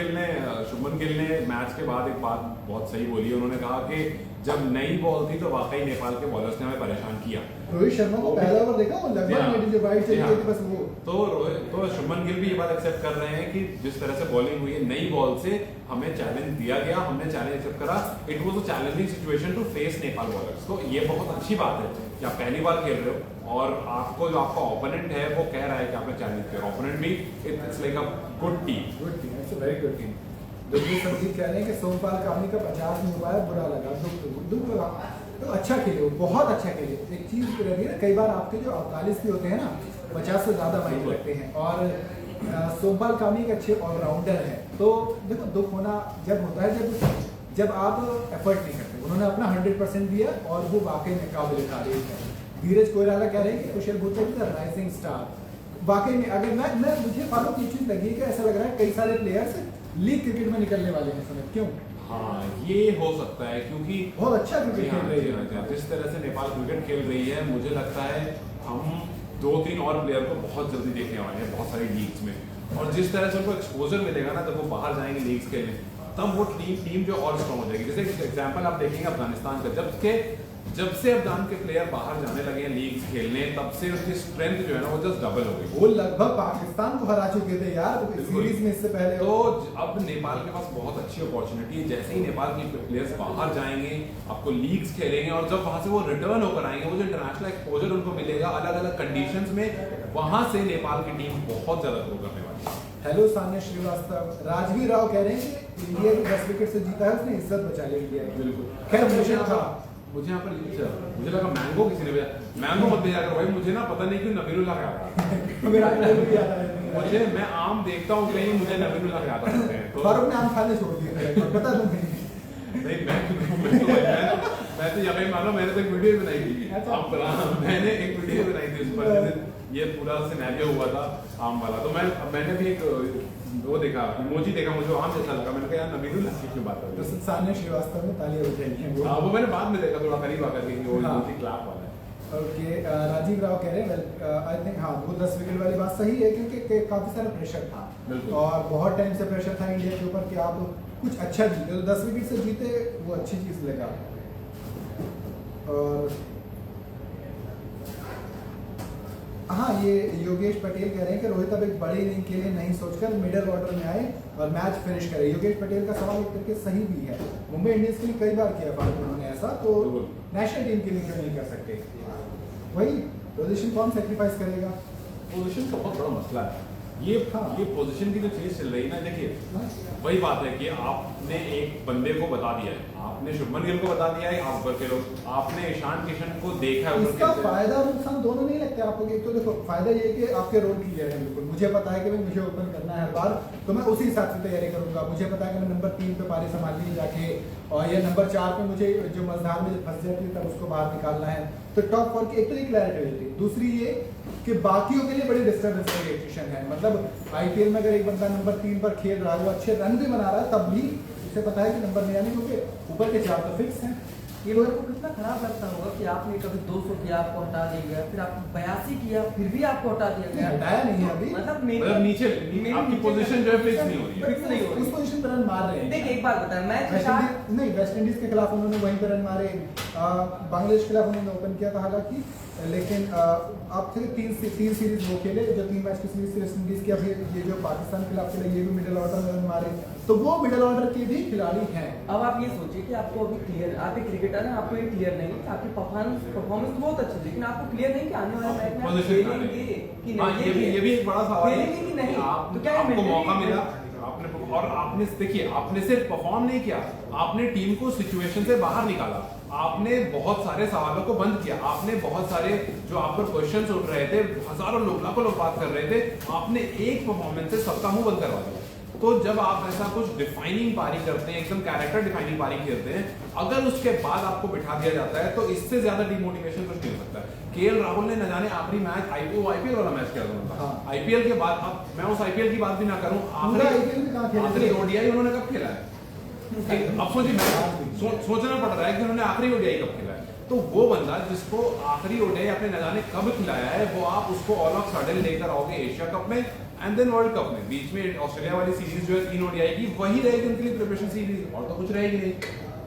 गिल ने मैच के बाद एक बात बहुत सही बोली। उन्होंने कहा कि जब नई बॉल थी तो वाकई नेपाल के बॉलर्स ने हमें परेशान किया। रोहित शर्मा को पहला ओवर देखा, वो लगभग जो वाइड चली गई थी बस वो। तो शुभमन गिल भी ये बात एक्सेप्ट कर रहे हैं कि जिस तरह से बॉलिंग हुई है नई बॉल से, हमें चैलेंज दिया गया, हमने चैलेंज एक्सेप्ट करा। It was a challenging situation to face Nepal bowlers. तो ये बहुत अच्छी बात है कि आप पहली बार खेल रहे हो और आपको जो आपका ओपोनेंट है वो कह रहा है कि आपने चैलेंज किया। ओपोनेंट भी it's like a good team, it's a very good team. Delhi Sandeep कह रहे हैं कि सोमपाल कामनी का 50 नहीं हुआ है, बुरा लगा, दुख लगा। तो अच्छा खेले हो, बहुत अच्छा खेले। एक चीज़ रही है ना, कई बार आपके जो 48 भी होते हैं ना, 50 से ज़्यादा मायने रखते हैं। और सोमपाल कामनी एक अच्छे ऑलराउंडर है। तो देखो दुख होना जब होता है जब आप एफर्ट नहीं करते। उन्होंने अपना 100% दिया और वो वाकई में काबिल तारीफ है। धीरज कोइराला कह रहे हैं कि Kushal Bhushan is a rising star. वाकई में अगर मैं मुझे फारूक ये चीज़ लगी है कि ऐसा लग रहा है कई सारे प्लेयर्स लीग क्रिकेट में निकलने वाले हैं समय। क्यों? हाँ, ये हो सकता है क्योंकि बहुत अच्छा क्रिकेट खेल रही है। जिस तरह से नेपाल क्रिकेट खेल रही है, मुझे लगता है हम 2-3 और प्लेयर को बहुत जल्दी देखने वाले हैं बहुत सारी लीग्स में। और जिस तरह से उनको एक्सपोजर मिलेगा ना, जब वो बाहर जाएंगे लीग्स खेलने, तब वो टीम जो और स्ट्रॉन्ग हो जाएगी। जैसे एग्जांपल आप देखेंगे अफगानिस्तान का, जब से अफगान के प्लेयर बाहर जाने लगे हैं लीग्स खेलने, तब से उनकी स्ट्रेंथ जो है ना वो जस्ट डबल हो गई। वो लगभग पाकिस्तान को हरा चुके थे यार सीरीज में इससे पहले। तो अब नेपाल के पास बहुत अच्छी अपॉर्चुनिटी है। जैसे ही नेपाल के प्लेयर्स बाहर जाएंगे, आपको लीग्स खेलेंगे, और जब वहां से वो रिटर्न होकर आएंगे, वो जो इंटरनेशनल एक्सपोजर उनको मिलेगा अलग अलग कंडीशंस में, वहां से नेपाल की टीम बहुत ज्यादा ग्रो करने वाली है। हेलो सान्या श्रीवास्तव। राजवीर राव कह रहे हैं कि इंडिया की 10 विकेट से जीता है, उसने इज्जत बचा ली इंडिया की। बिल्कुल। खैर मुझे यहाँ पर मुझे लगा मैंगो किसी ने भेजा। मैंगो मत भेजा करो भाई, मुझे ना पता नहीं क्यों नबीरुल्लाह याद आता है। मुझे मैं आम देखता हूँ कहीं, मुझे नबीरुल्लाह याद आते हैं। तो फारूक ने आम खाने छोड़ दिए, पता तुम्हें? नहीं, मैं तो यकीन मानो, मैंने तो एक वीडियो बनाई थी। मैंने एक वीडियो बनाई थी उस पर, ये पूरा सिनेरियो हुआ था आम वाला। तो मैंने भी एक वो देखा, इमोजी देखा, मुझे आम जैसा लगा। मैंने कहा यार नबीरुल्लाह की क्यों बात कर रहे हैं। सान्या श्रीवास्तव ने तालियां बजाई हैं वो मैंने बाद में देखा, थोड़ा करीब आकर के वो इमोजी क्लैप वाला है। ओके, राजीव राव कह रहे हैं आई थिंक हाँ, वो 10 विकेट वाली बात सही है क्योंकि काफी सारा प्रेशर था और बहुत टाइम से प्रेशर था इंडिया के ऊपर कि आप कुछ अच्छा जीते। तो 10 विकेट से जीते, वो अच्छी चीज लगा। और हाँ, ये योगेश पटेल कह रहे हैं कि रोहित अब एक बड़ी इनिंग के लिए नहीं सोचकर मिडिल ऑर्डर में आए और मैच फिनिश करे। योगेश पटेल का सवाल एक तरीके सही भी है। मुंबई इंडियंस के लिए कई बार किया फारूक उन्होंने ऐसा, तो नेशनल टीम के लिए क्यों नहीं कर सकते? वही पोजीशन कौन सेक्रीफाइस करेगा? पोजीशन का बहुत बड़ा मसला है ये। पोजीशन की जो चीज चल रही है ना, देखिए वही बात है कि आपने एक बंदे को बता दिया है, आपने शुभमन गिल को बता दिया है, आप ऊपर के लोग, आपने ईशान किशन को देखा है। इसका फायदा और नुकसान दोनों नहीं लगते आपको? एक तो देखो फायदा ये है कि आपके रोल क्लियर है बिल्कुल, मुझे पता है कि भाई मुझे ओपन करना है हर बार, तो मैं उसी हिसाब से तैयारी करूंगा। मुझे पता है कि मैं नंबर 3 पे पारी संभालनी है जाके, और ये नंबर 4 पे मुझे जो मझधार में फंस जाती है तब उसको बाहर निकालना है। तो टॉप 4 की एक तो ये क्लैरिटी हो जाती है, दूसरी ये कि बाकियों के लिए बड़ी डिस्टर्बेंस क्रिएशन है। मतलब आईपीएल में अगर एक बंदा नंबर 3 पर खेल रहा है, वो अच्छे रन भी बना रहा है, तब भी उसे पता है कि नंबर नहीं आने, क्योंकि ऊपर के 4 तो फिक्स हैं। ये मेरे को कितना खराब लगता होगा कि आपने कभी 200 किया, आपको हटा दिया गया, फिर आपने 82 किया, फिर भी आपको हटा दिया गया। हटाया नहीं है अभी, मतलब मतलब नीचे आपकी पोजीशन जो है फिक्स नहीं हो रही है। फिक्स नहीं हो रही। उस पोजीशन पर रन मार रहे हैं। देखिए एक बात बताएं, मैच वेस्ट इंडीज के खिलाफ उन्होंने वहीं पर रन मारे, बांग्लादेश के खिलाफ उन्होंने ओपन किया था हालांकि, लेकिन अब फिर तीन सीरीज वो खेले, जो 3 मैच की सीरीज वेस्ट इंडीज की, अभी ये जो पाकिस्तान के खिलाफ खेले, ये भी मिडिल ऑर्डर में रन मारे, तो वो मिडिल ऑर्डर के भी खिलाड़ी हैं। अब आप ये सोचिए कि आपको अभी क्लियर, आप एक क्रिकेटर हैं, आपको ये क्लियर नहीं है, आपकी परफॉर्मेंस तो बहुत अच्छी, लेकिन आपको क्लियर नहीं कि आने वाले मैच में आप खेलेंगे कि नहीं, ये भी एक बड़ा सवाल है। खेलेंगे कि नहीं, तो क्या आपको है मौका मिला, आपने और आपने देखिए, आपने सिर्फ परफॉर्म नहीं किया, आपने टीम को सिचुएशन से बाहर निकाला, आपने बहुत सारे सवालों को बंद किया, आपने बहुत सारे जो आप पर क्वेश्चंस उठ रहे थे, हजारों लोग लाखों लोग बात कर रहे थे, आपने एक परफॉर्मेंस से सबका मुंह बंद करवा दिया। तो जब आप ऐसा कुछ डिफाइनिंग पारी करते हैं, एकदम कैरेक्टर डिफाइनिंग पारी खेलते हैं, अगर उसके बाद आपको बिठा दिया जाता है, तो इससे ज्यादा डिमोटिवेशन कुछ नहीं हो सकता है। केएल राहुल ने न जाने आखिरी मैच आईपीएल वाला मैच खेला था, आईपीएल के बाद, अब मैं उस आईपीएल की बात भी ना करूं, आखिरी ओडीआई उन्होंने कब खेला है? अब सोचना पड़ रहा है कि उन्होंने आखिरी ओडीआई कब खेला है। तो वो बंदा जिसको आखिरी ओडीआई अपने न जाने कब खिलाया है, वो आप उसको ऑल ऑफ सडन लेकर आओगे एशिया कप में एंड देन वर्ल्ड कप में। बीच में ऑस्ट्रेलिया वाली सीरीज जो है 3 ओडीआई की, वही रहेगी उनके लिए प्रिपरेशन सीरीज, और तो कुछ रहेगी नहीं।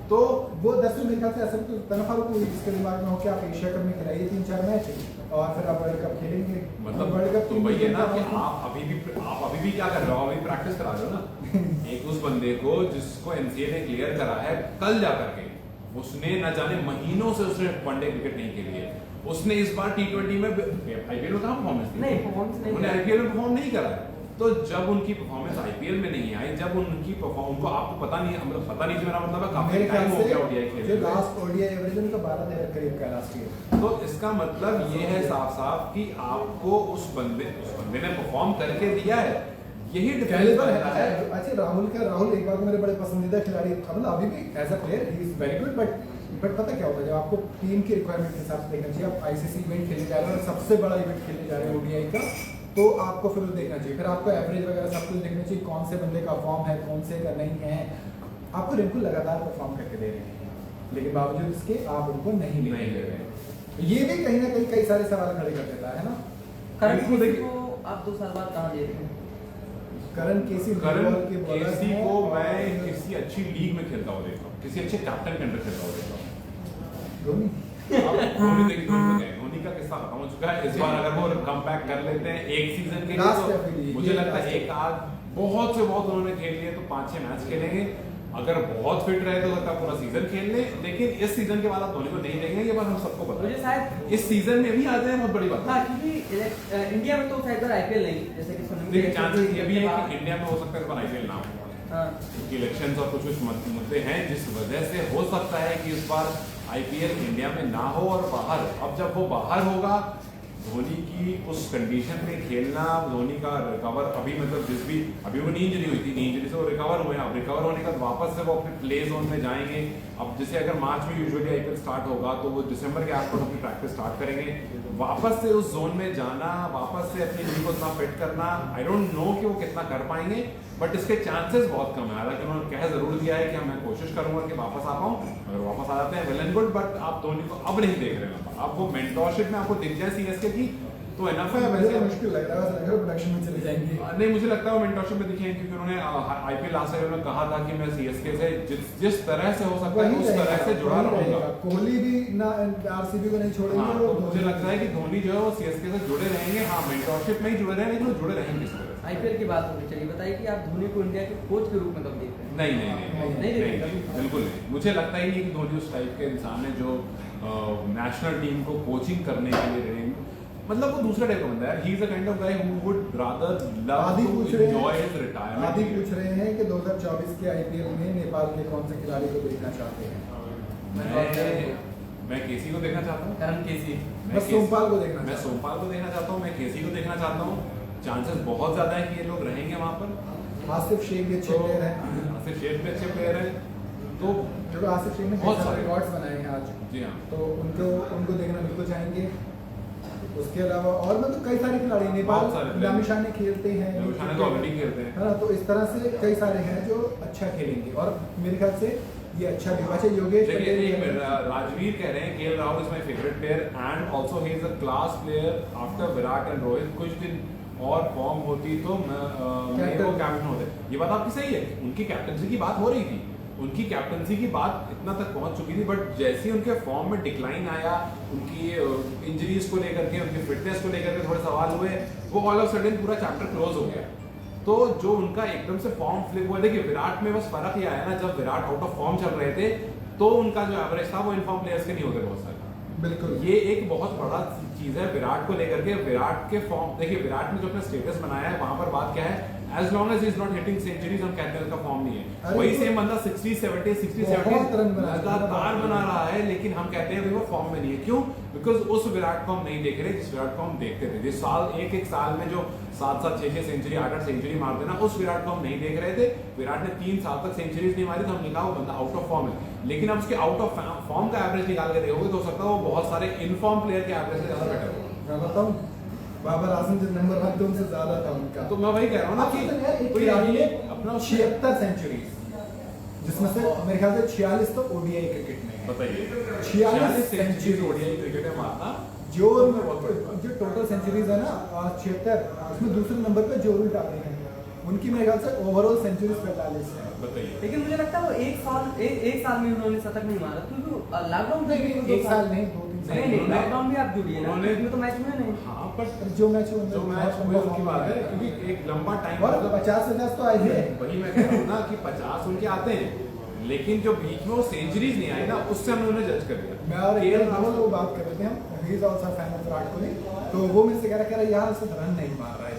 तो वो 10 में मेरे ख्याल से असल तो तनफारुक हुई, इसके दिमाग में हो कि आप एशिया कप में खिलाइए 3-4 मैच और फिर आप वर्ल्ड कप खेलेंगे। मतलब वर्ल्ड कप तो वही है ना कि आप अभी भी क्या कर रहे हो, अभी प्रैक्टिस करा रहे हो ना। एक उस बंदे को जिसको एनसीए ने क्लियर करा है, कल जा करके उसने न जाने महीनों से उसने वनडे क्रिकेट नहीं खेली है, उसने इस बार T20 में आईपीएल में कहां परफॉर्मेंस दी? नहीं, परफॉर्मेंस नहीं, उन्होंने आईपीएल में परफॉर्म नहीं करा है। तो जब उनकी परफॉर्मेंस आईपीएल में नहीं आई, जब उनकी उनको आपको पता नहीं, मतलब पता नहीं, मेरा मतलब है काफी टाइम हो गया ओडीआई खेलने जो लास्ट ओडीआई एवरेज उनका 12 के करीब का लास्ट ईयर। तो इसका मतलब ये है साफ कि आपको उस बंदे ने परफॉर्म करके दिया है, यही कैलिबर है। अच्छा राहुल एक बार मेरे बड़े पसंदीदा खिलाड़ी था, मतलब अभी भी as a player he is very good, but पता क्या होता है, जब आपको टीम की रिक्वायरमेंट के हिसाब से देखना चाहिए। आप आईसीसी इवेंट खेलने जा रहे हैं और सबसे बड़ा इवेंट खेलने जा रहे हैं ओडीआई का, तो आपको फिर देखना चाहिए, फिर आपको एवरेज वगैरह सब कुछ देखना चाहिए, कौन से बंदे का फॉर्म है, कौन से का नहीं है। आपको रिंकू लगातार परफॉर्म करके दे रहे हैं, लेकिन बावजूद इसके आप उनको नहीं ले रहे हैं। ये भी कहीं ना कहीं कई सारे सवाल खड़े कर देता है ना। करण केसी को आप 2 साल बाद कहाँ दे रहे हैं? करण केसी को मैं किसी अच्छी लीग में खेलता हुआ देखता हूँ, किसी अच्छे कैप्टन के अंडर खेलता हुआ देखता हूँ। धोनी का किस्सा खत्म हो चुका है। इस बार अगर वो कम बैक कर लेते हैं एक सीजन के लिए, तो मुझे लगता है एक आध बहुत से बहुत उन्होंने खेल लिए, तो 5-6 मैच खेलेंगे। अगर बहुत फिट रहे तो लगता है पूरा सीजन खेल ले, लेकिन इस सीजन के बाद आप धोनी को नहीं देखेंगे, ये बात हम सबको पता है। मुझे शायद इस सीजन में भी आ जाए बहुत बड़ी बात है। हाँ, क्योंकि इंडिया में तो शायद आईपीएल नहीं, जैसे कि देखिए चांसेस ये भी है कि इंडिया में हो सकता है इस बार आईपीएल ना हो, हाँ, क्योंकि इलेक्शंस और कुछ मुद्दे हैं, जिस वजह से हो सकता है कि इस बार आईपीएल इंडिया में ना हो और बाहर। अब जब वो बाहर होगा, धोनी की उस कंडीशन में खेलना, धोनी का रिकवर अभी मतलब अभी वो नी इंजरी हुई थी, नी इंजरी से वो रिकवर हुए, अब रिकवर होने के बाद वापस से वो अपने प्ले जोन में जाएंगे। अब जैसे अगर मार्च में यूजुअली आईपीएल स्टार्ट होगा, तो वो दिसंबर के आसपास अपनी प्रैक्टिस स्टार्ट करेंगे, वापस से उस जोन में जाना, वापस से अपनी टीम को इतना फिट करना, आई डोंट नो कि वो कितना कर पाएंगे, बट इसके चांसेस बहुत कम है। हालांकि उन्होंने कह जरूर दिया है कि मैं कोशिश करूंगा कि वापस आ पाऊं, अगर वापस आ जाते हैं वेल एंड गुड, बट आप धोनी को अब नहीं देख रहे हैं। अब वो मेंटरशिप में आपको दिख जाए सीएसके की तो एनफ है। वैसे मुश्किल लग रहा है, प्रोडक्शन में चले जाएंगे। नहीं, मुझे लगता है वो मेंटरशिप में दिखेंगे, क्योंकि उन्होंने आईपीएल लास्ट ईयर में कहा था कि मैं सीएसके से जिस तरह से हो सकता है उस तरह से जुड़ा रहूंगा। कोहली भी ना आरसीबी को नहीं छोड़ेंगे। हाँ, तो मुझे लगता है कि धोनी जो है वो सीएसके से जुड़े रहेंगे। हाँ, मेंटरशिप में ही जुड़े रहेंगे, लेकिन वो जुड़े रहेंगे किस तरह। आईपीएल की बात होनी चाहिए, बताइए कि आप धोनी को इंडिया के कोच के रूप में कब देख रहे हैं? नहीं, बिल्कुल नहीं। मुझे लगता ही नहीं कि धोनी उस टाइप के इंसान है जो नेशनल टीम को कोचिंग करने के लिए रहेंगे। मतलब वो दूसरा टाइप का बंदा है। He is a kind of guy who would rather love to enjoy his retirement. आदि पूछ रहे हैं कि 2024 के आईपीएल में नेपाल के कौन से खिलाड़ी को देखना चाहते हैं? मैं केसी को देखना चाहता हूँ, करण केसी। मैं सोमपाल को देखना चाहता हूँ, मैं केसी को देखना चाहता हूँ। चांसेस बहुत ज्यादा है कि ये लोग रहेंगे वहाँ पर। आसिफ शेख भी अच्छे प्लेयर हैं। आसिफ शेख भी अच्छे प्लेयर हैं। तो जो आसिफ टीम ने बहुत बहुत सारे सारे रिकॉर्ड्स बनाए हैं आज, जी हाँ, तो उनको देखना बिल्कुल चाहेंगे। उसके अलावा और मतलब कई सारे खिलाड़ी नेपाल बहुत सारे player। लामिशाने खेलते हैं, लामिशाने तो already खेलते हैं। है ना, तो इस तरह से कई सारे हैं जो अच्छा खेलेंगे और मेरे ख्याल से ये अच्छा भी। अच्छा योगेश देखिए पटेल एक भी है। मिनट, राजवीर कह रहे हैं KL Rahul is my favourite player and also he is a class player after Virat and Rohit. कुछ दिन और फॉर्म होती तो मैं वो कैप्टन होते। ये बात आपकी सही है, उनकी कैप्टनसी की बात हो रही थी, उनकी कैप्टनसी की बात इतना तक पहुंच चुकी थी, बट जैसे ही उनके फॉर्म में डिक्लाइन आया, उनकी इंजरीज को लेकर के, उनकी फिटनेस को लेकर के थोड़े सवाल हुए, वो ऑल ऑफ सडन पूरा चैप्टर क्लोज हो गया। तो जो उनका एकदम से फॉर्म फ्लिप हुआ, देखिए विराट में बस फर्क ये आया ना, जब विराट आउट ऑफ फॉर्म चल रहे थे तो उनका जो एवरेज था वो इनफॉर्म प्लेयर्स के नहीं होते बहुत सारे। बिल्कुल ये एक बहुत बड़ा चीज है विराट को लेकर के। विराट के फॉर्म देखिए, विराट ने जो अपना स्टेटस बनाया है वहां पर बात क्या है, as long as is not hitting centuries हम कहते हैं उसका फॉर्म नहीं है। अरे वही तो सेम बंदा 60 70 बहुत रन बना रहा है। लगातार बना रहा है, लेकिन हम कहते हैं वो फॉर्म में नहीं है। क्यों? बिकॉज उस विराट को हम नहीं देख रहे जिस विराट को हम देखते थे। जिस साल एक साल में जो 7 6 सेंचुरी 8 सेंचुरी मारते ना, उस विराट को हम नहीं देख रहे थे। विराट ने 3 साल तक सेंचुरीज नहीं मारी तो हमने कहा वो बंदा आउट ऑफ फॉर्म है। लेकिन अब उसके आउट ऑफ फॉर्म का एवरेज निकाल के देखोगे तो हो सकता है वो बहुत सारे इनफॉर्म प्लेयर के एवरेज से ज्यादा बेटर हो। मैं बताऊं, बाबर आजम जो नंबर 1 उनसे ज्यादा था उनका। तो मैं वही कह रहा हूँ ना कि एक कोई खिलाड़ी ने अपना 76 सेंचुरीज, जिसमें से मेरे ख्याल से 46 तो ओडीआई क्रिकेट में है। बताइए 46 सेंचुरी ओडीआई क्रिकेट में मारना जो बहुत बड़ी जो टोटल सेंचुरीज है ना 76, उसमें दूसरे नंबर पे जोरुल टाटे हैं, उनकी मेरे ख्याल से ओवरऑल सेंचुरीज 45 है। बताइए। लेकिन मुझे लगता है वो एक साल में उन्होंने शतक नहीं मारा, क्योंकि लॉकडाउन में एक साल नहीं 2-3 साल नहीं लॉकडाउन भी आप जुड़िए ना, उन्होंने- उसमें तो मैच में नहीं। हाँ पर जो मैच हुए जो मैच हुए उनकी बात है, क्योंकि एक लंबा टाइम और 50 तो आए थे। वही मैं कह रहा हूँ ना कि 50 उनके आते हैं, लेकिन जो बीच में वो सेंचुरीज नहीं आई ना, उससे हमने उन्हें जज कर दिया। मैं और केएल राहुल वो बात कर रहे थे, हम he is also fan of Virat Kohli, तो वो मुझसे कह रहा है यार इससे रन नहीं मार रहा है,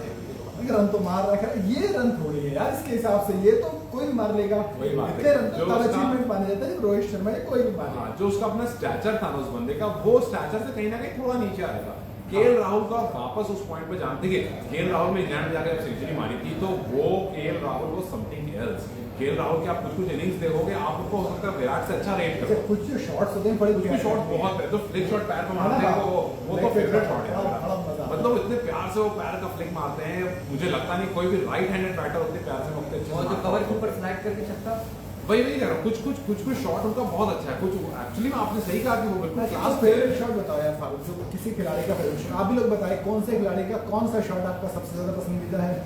रन तो मार रहा है, ये रन थोड़ी है यार इसके हिसाब से, ये तो कोई भी मार लेगा। वही बात है। इतने रन जो तब उसका- अचीवमेंट माने जाता है, रोहित शर्मा या कोई भी मारे। हाँ, जो उसका अपना स्टैचर था ना उस बंदे का, वो स्टैचर से कहीं ना कहीं थोड़ा नीचे आया था। केएल राहुल का वापस उस पॉइंट पे जानते कि केएल राहुल में इंग्लैंड में जाकर सेंचुरी मारी थी, तो वो केएल राहुल वो समथिंग एल्स। केएल राहुल के आप कुछ इनिंग्स देखोगे, आपको हो सकता है विराट से अच्छा रेट करो। कुछ जो शॉट्स होते हैं बड़े कुछ भी शॉट बहुत है, जो फ्लिक शॉट पैर पे मारते हैं वो तो फेवरेट शॉट है मेरा। मतलब इतने प्यार से वो पैर का फ्लिक मारते हैं, मुझे लगता नहीं कोई भी राइट हैंडेड बैटर उतने प्यार से उतने अच्छे और से जो मारता कवर के होगा। ऊपर स्लाइड करके छक्का, वही कह रहा हूँ, कुछ शॉट उनका बहुत अच्छा है। कुछ एक्चुअली में आपने सही कहा कि वो बिल्कुल क्लास क्लास फेवरेट शॉट बताओ यार फारूक, जो किसी खिलाड़ी का फेवरेट शॉट, आप भी लोग बताएं कौन से खिलाड़ी का कौन सा शॉट आपका सबसे ज्यादा पसंदीदा है।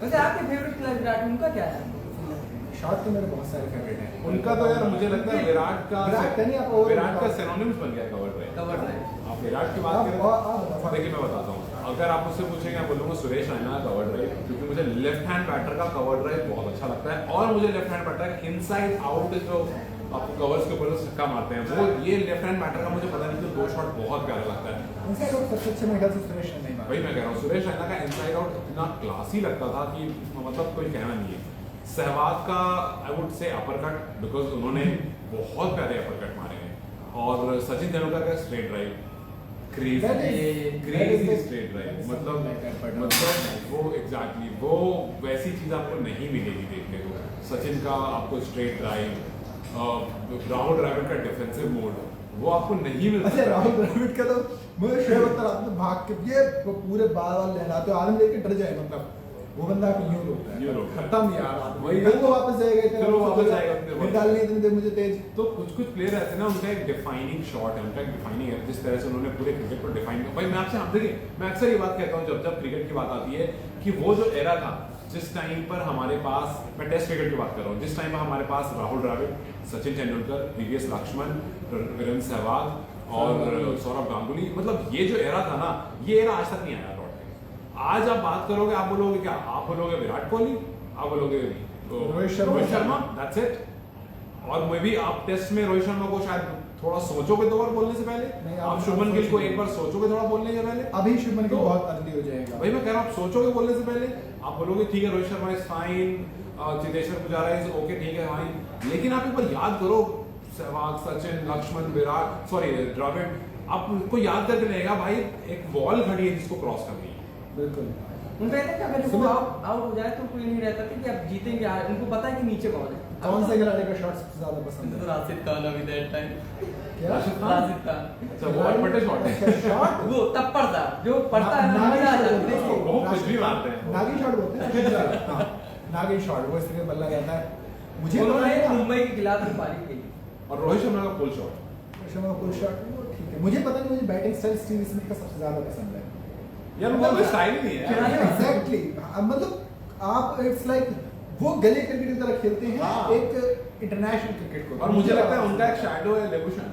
वैसे आपके फेवरेट खिलाड़ी विराट, उनका क्या है? शॉट तो मेरे बहुत सारे फेवरेट हैं उनका। तो यार मुझे लगता है विराट का नहीं, आप और विराट का बताओ। सिनोनिम्स बन गया कवर ड्राइव। Cover drive. आप विराट की बात आप करें, बताओ। देखिए मैं बताता हूँ, अगर आप मुझसे पूछेंगे मैं बोलूँगा सुरेश रैना का कवर ड्राइव, क्योंकि मुझे लेफ्ट हैंड बैटर का कवर ड्राइव बहुत अच्छा लगता है। और मुझे लेफ्ट हैंड बैटर का इनसाइड आउट जो आपको कवर्स के ऊपर जो छक्का मारते हैं, वो ये लेफ्ट हैंड बैटर का मुझे पता नहीं क्यों 2 शॉट बहुत प्यारा लगता है। इनसाइड आउट सबसे अच्छे मेरे ख्याल से सुरेश रैना ही मारा। वही मैं कह रहा हूँ, सुरेश रैना का इनसाइड आउट इतना क्लासी लगता था कि मतलब कोई कहना नहीं है। सहवाग का I would say upper cut, because उन्होंने बहुत प्यारे अपर कट मारे हैं। और सचिन तेंदुलकर का straight drive crazy straight drive, मतलब वो एग्जैक्टली वो वैसी चीज आपको नहीं मिलेगी देखने को। सचिन का आपको स्ट्रेट ड्राइव, राहुल द्रविड़ का डिफेंसिव मोड, वो आपको नहीं मिलता। अच्छा राहुल द्रविड़ का तो मुझे शोएब अख्तर आपने भाग के ये पूरे बाल लहराते हो, आदमी लेके डर जाए, मतलब वो बंदा को यूं रोकता यूं है रोकता है। खत्म यार आदमी। वही फिर वो वापस जाएगा, फिर वो वापस जाएगा अपने फिर डालने इतनी देर मुझे तेज। तो कुछ प्लेयर ऐसे ना, उनका एक डिफाइनिंग शॉट है, उनका एक डिफाइनिंग है, जिस तरह से उन्होंने पूरे क्रिकेट को डिफाइन किया। भाई मैं आपसे देखिए, मैं अक्सर ये बात कहता हूँ जब क्रिकेट की बात आती है कि वो जो एरा था जिस टाइम पर हमारे पास, मैं टेस्ट क्रिकेट की बात कर रहा हूँ, जिस टाइम पर हमारे पास राहुल द्रविड़, सचिन तेंदुलकर, वीवीएस लक्ष्मण, वीरेंद्र सहवाग और सौरभ गांगुली, मतलब ये जो एरा था ना, ये एरा आज तक नहीं आया लौट के। आज आप बात करोगे, आप बोलोगे क्या? आप बोलोगे विराट कोहली, आप बोलोगे रोहित शर्मा, दैट्स इट। और मैं भी आप टेस्ट में रोहित शर्मा को शायद थोड़ा सोचोगे 2 बार बोलने से पहले, नहीं, आप आप शुभमन गिल को सोचोगे। एक बार सोचोगे थोड़ा बोलने से पहले। अभी शुभमन गिल तो- बहुत अर्ली हो जाएगा। भाई मैं कह रहा हूँ, आप सोचोगे बोलने से पहले, आप बोलोगे ठीक है Rohit Sharma is fine, Cheteshwar Pujara is okay, ठीक है फाइन, लेकिन आप एक बार याद करो सहवाग, सचिन, लक्ष्मण, विराट, सॉरी द्रविड़, आपको याद करके रहेगा भाई एक वॉल खड़ी है जिसको क्रॉस करनी है। बिल्कुल। उनका कहते हैं कि अगर वो आउट हो जाए तो कोई नहीं रहता कि आप जीतेंगे हार, उनको पता है कि नीचे कौन है। कौन से खिलाड़ी का शॉट सबसे ज्यादा पसंद है? राशिद खान अभी दैट टाइम। क्या? राशिद खान अच्छा वो अटपटे शॉट है। शॉट वो तब पड़ता जो पड़ता है ना, मजा आ जाता है। वो कुछ भी मारते हैं। नागी शॉट बोलते हैं। हाँ, नागी शॉट वो इस तरह बल्ला रहता है। मुझे उन्होंने पता नहीं मुंबई के खिलाफ भी पारी खेली। और रोहित शर्मा का pull shot, Sharma pull shot वो ठीक है। मुझे पता नहीं, मुझे बैटिंग स्टाइल स्टीव स्मिथ का सबसे ज्यादा पसंद है। यार उनका कोई स्टाइल नहीं है। एग्जैक्टली, मतलब आप इट्स लाइक वो गली क्रिकेट की तरह खेलते हैं हाँ। एक इंटरनेशनल क्रिकेट को। और मुझे लगता है उनका एक शैडो है लेबुशन।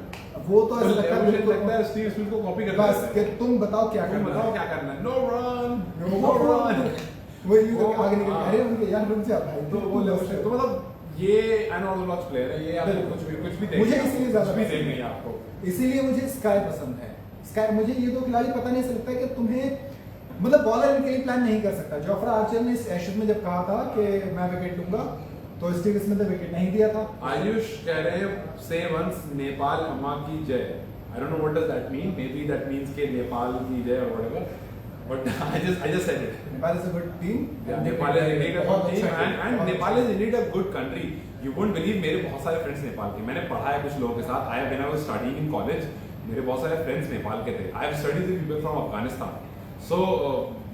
वो तो ऐसा लगता है लगता है स्टीव स्मिथ को कॉपी करता बस कि तुम बताओ क्या तुम करना बताओ है। क्या करना है। No run No run। वो यूं आगे निकल हाँ। अरे उनके यार रुक जा भाई। तो वो लेवल तो मतलब ये अनऑर्थोडॉक्स प्लेयर है, ये आपको कुछ भी देंगे, मुझे इसलिए ज्यादा कुछ भी पसंद देंगे है। आपको। इसीलिए मुझे स्काई पसंद है। स्काई मुझे ये दो खिलाड़ी पता नहीं ऐसा लगता है कि तुम्हें मतलब बॉलर इनके लिए प्लान नहीं कर सकता। जोफ्रा आर्चर ने इस एशेज में जब कहा था कि मैं विकेट लूंगा तो स्टीव स्मिथ ने विकेट नहीं दिया था। आयुष कह रहे हैं से वंस नेपाल अम्मा की जय। I don't know what does that mean, may be that means के नेपाल की जय और whatever, but I just said it. Nepal is a good team. Nepal is indeed a good team and Nepal is indeed a good country. You won't believe, मेरे बहुत सारे friends Nepal के, मैंने पढ़ा है कुछ लोगों के साथ। I when I was studying in college, मेरे बहुत सारे फ्रेंड्स नेपाल के थे। I have studied with people from Afghanistan. So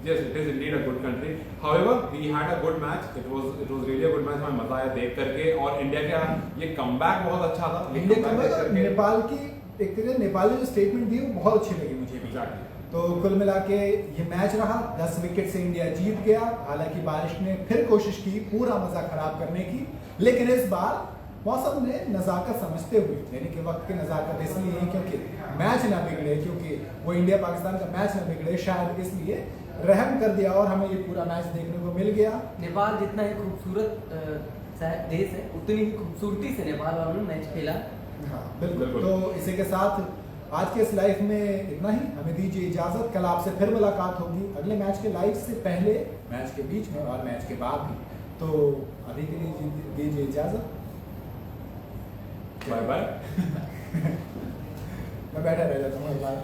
yes, it is indeed a good country. However, we had a good match. It was really a good match. हमें मजा आया देख करके, और इंडिया का ये कमबैक बहुत अच्छा था। इंडिया comeback देख का करके- नेपाल की एक तरह नेपाल ने जो स्टेटमेंट दी वो बहुत अच्छी लगी मुझे भी। Exactly. तो कुल मिला के ये मैच रहा, 10 विकेट से इंडिया जीत गया। हालांकि बारिश ने फिर कोशिश की पूरा मजा खराब करने की, लेकिन इस बार मौसम ने नज़ाकत समझते हुए, यानी कि वक्त की नज़ाकत इसलिए है क्योंकि मैच ना बिगड़े, क्योंकि वो इंडिया पाकिस्तान का मैच ना बिगड़े, शायद इसलिए रहम कर दिया और हमें ये पूरा मैच देखने को मिल गया। नेपाल जितना ही खूबसूरत देश है, उतनी ही खूबसूरती से नेपाल वालों ने मैच खेला। हाँ बिल्कुल। बिल्कुल। तो इसी के साथ आज के इस लाइफ में इतना ही। हमें दीजिए इजाजत, कल आपसे फिर मुलाकात होगी अगले मैच के लाइव से पहले, मैच के बीच में और मैच के बाद भी। तो अभी के लिए दीजिए इजाजत। Bye bye. मैं बैठा रह जाता हूँ हर बार।